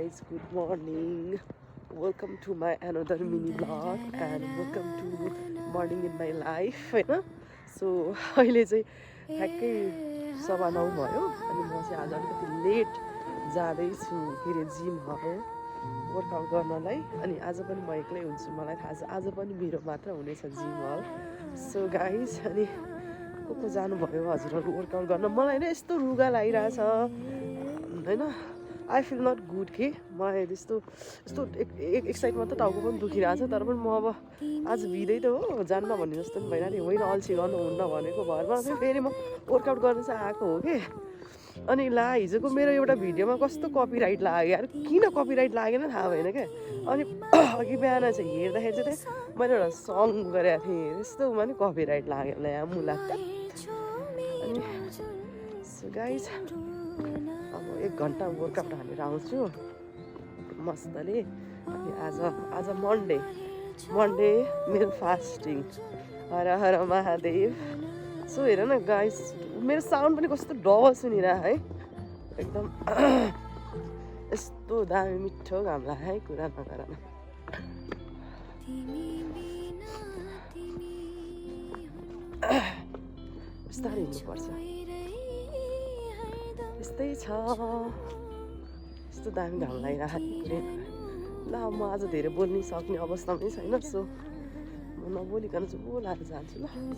guys, good morning. Welcome to my another mini vlog and welcome to morning in my life हैन. So अहिले चाहिँ ठ्याक्कै 9:15 भयो अनि म चाहिँ आज अलिकति लेट जाँदैछु के अरे जिम हो वर्कआउट गर्नलाई. अनि आज पनि म एक्लै हुन्छु, मलाई थाहा छ आज पनि मेरो मात्र हुनेछ जिम हल. सो गाइज अनि को जानुभयो हजुरहरू वर्कआउट गर्न. मलाई नै यस्तो रुगा लागिरहेछ हैन. आई फिल नट गुड के मलाई त्यस्तो यस्तो एक साइडमा त टाउको पनि दुखिरहेछ. तर पनि म अब आज भिदै त हो जान्न भन्ने जस्तो पनि भइरहेको थियो. होइन अल्छी गर्नुहुन्न भनेको भरमा फेरि म वर्कआउट गर्न चाहिँ आएको हो कि. अनि ला हिजोको मेरो एउटा भिडियोमा कस्तो कपिराइट लाग्यो यार. किन कपिराइट लागेन थाहा भएन क्या. अनि अघि बिहान चाहिँ हेर्दाखेरि चाहिँ मैले एउटा सङ गरेको थिएँ त्यस्तोमा नि कपिराइट लाग्यो होला यहाँ मुलाकात. अनि सो गाइज अब 1 घन्टा वर्कआउट हालेर आउँछु मस्तले. अनि आज मन्डे मेरो फास्टिङ. हर हर महादेव. सो हेर न गाइस मेरो साउन्ड पनि कस्तो डबल सुनिरह है एकदम. यस्तो दामी मिठो घाम लाग्यो है कुरा नगर न. बिस्तारै हिँड्नुपर्छ. यस्तै छ. यस्तो दामी घाम लागिरहेको. ल म आज धेरै बोल्नै सक्ने अवस्थामै छैन. सो म नबोलिकन चाहिँ बोलाएर जान्छु ल.